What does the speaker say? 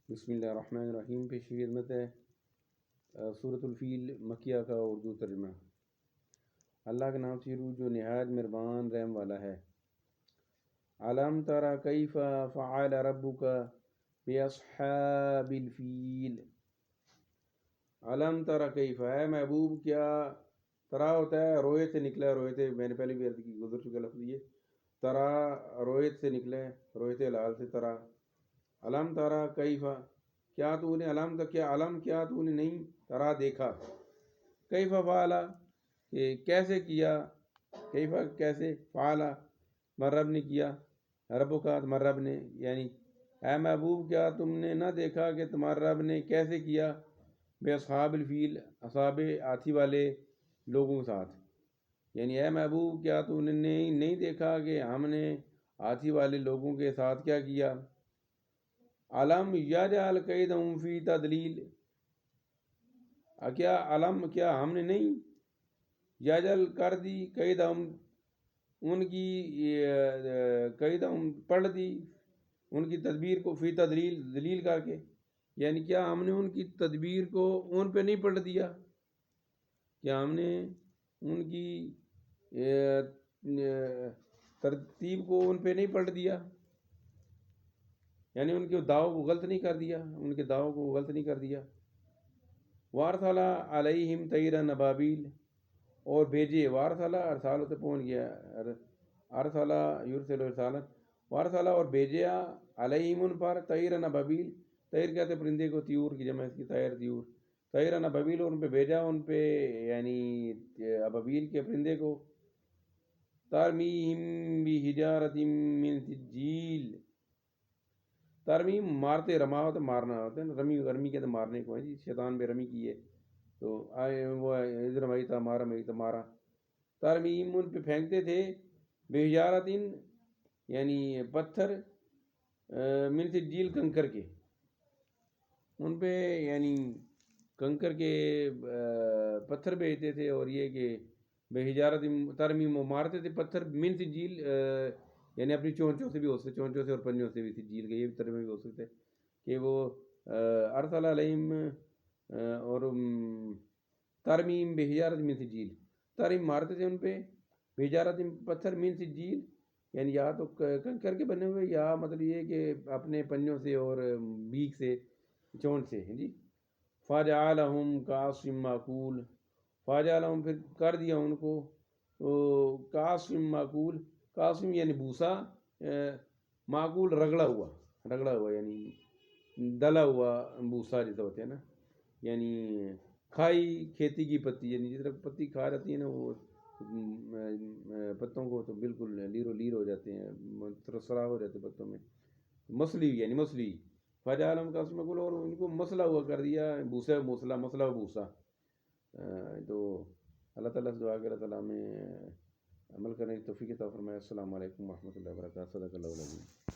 بسم اللہ الرحمن الرحیم. پیش خدمت ہے سورۃ الفیل مکیہ کا اردو ترجمہ. اللہ کے نام سے شروع جو نہایت مہربان رحم والا ہے. علم تری کیف فعل ربک باصحاب الفیل. علم تری کیف، ہے محبوب کیا ترا ہوتا ہے رویت سے نکلا. رویت میں نے پہلے بھی عرض کی، گزر چکا لفظ یہ. ترا رویت سے نکلے، رویت لال سے ترا. علم ترا کیف، کیا تو نے علم کا کیا علم کیا تو نے نہیں ترا دیکھا. کیف فعل، کہ کیسے کیا. کیف کیسے، فعل مرب نے کیا، رب کا مرب نے. یعنی اے محبوب کیا تم نے نہ دیکھا کہ تمہارا رب نے کیسے کیا بے اصحاب الفیل، اصحاب ہاتھی والے لوگوں کے ساتھ. یعنی اے محبوب کیا تو نے نہیں دیکھا کہ ہم نے ہاتھی والے لوگوں کے ساتھ کیا کیا. علم یجعل کیدہم فی تضلیل، کیا علم کیا ہم نے نہیں یجعل کر دی کیدہم ان کی کیدہم پڑھ دی ان کی تدبیر کو فی تضلیل ذلیل کر کے. یعنی کیا ہم نے ان کی تدبیر کو ان پہ نہیں پلٹ دیا، کیا ہم نے ان کی ترتیب کو ان پہ نہیں پلٹ دیا. یعنی ان کے دعووں کو غلط نہیں کر دیا، ان کے دعووں کو غلط نہیں کر دیا. وارسل علیہم طیرا ابابیل، اور بھیجے. وارسل ارسال سے پہنچ گیا، ارسل یرسل ارسالا. وارسل اور بھیجا علیہم ان پر طیرا ابابیل. طیر کہتے پرندے کو، طیور کی جمع اس کی طیر طیور. طیرا ابابیل، اور ان پہ بھیجا ان پہ یعنی ابابیل کے پرندے کو. ترمیہم بحجارۃ من سجیل. ترمیم مارتے، رما ہوتا مارنا ہوتا ہے نا. رمی رمی کہتے مارنے کو ہے جی. شیطان پہ رمی کی ہے تو آئے وہ ادھر مئی تھا مارا، مئی تھا مارا. ترمیم ان پہ پھینکتے تھے بحجارۃ یعنی پتھر، من سجیل کنکر کے. ان پہ یعنی کنکر کے پتھر بھیجتے تھے. اور یہ کہ بحجارۃ ترمیم مارتے تھے پتھر من سجیل، یعنی اپنی چونچوں سے بھی ہو سکتے، چونچوں سے اور پنجوں سے بھی. سجیل کا یہ بھی ترجمہ بھی ہو سکتا ہے کہ وہ ارسل علیہم اور ترمیم بحجارۃ من سجیل. ترمیم مارتے تھے ان پہ بحجارۃ پتھر من سجیل، یعنی یا تو کنکر کے بنے ہوئے، یا مطلب یہ کہ اپنے پنجوں سے اور بیک سے، چونچ سے جی. فجعلہم کعصف مأکول. فجعلہم پھر کر دیا ان کو کعصف مأکول. کعصف یعنی بھوسا، معقول رگڑا ہوا، رگڑا ہوا یعنی دلا ہوا بھوسا جیسا ہوتا ہے نا. یعنی کھائی کھیتی کی پتی، یعنی جس طرح پتی کھا جاتی ہے نا وہ پتوں کو، تو بالکل لیرو لیر ہو جاتے ہیں، سرا ہو جاتے پتوں میں. مسلی یعنی مسلی. فجعلہم کعصف مأکول، اور ان کو مسلا ہوا کر دیا. بھوسا مسلا، مسلا و بھوسا. تو اللہ تعالیٰ سے دعا کہ اللہ تعالیٰ ہمیں عمل کرنے کی توفیق عطا فرمائے. السلام علیکم ورحمۃ اللہ وبرکاتہ. صدق اللہ العظیم.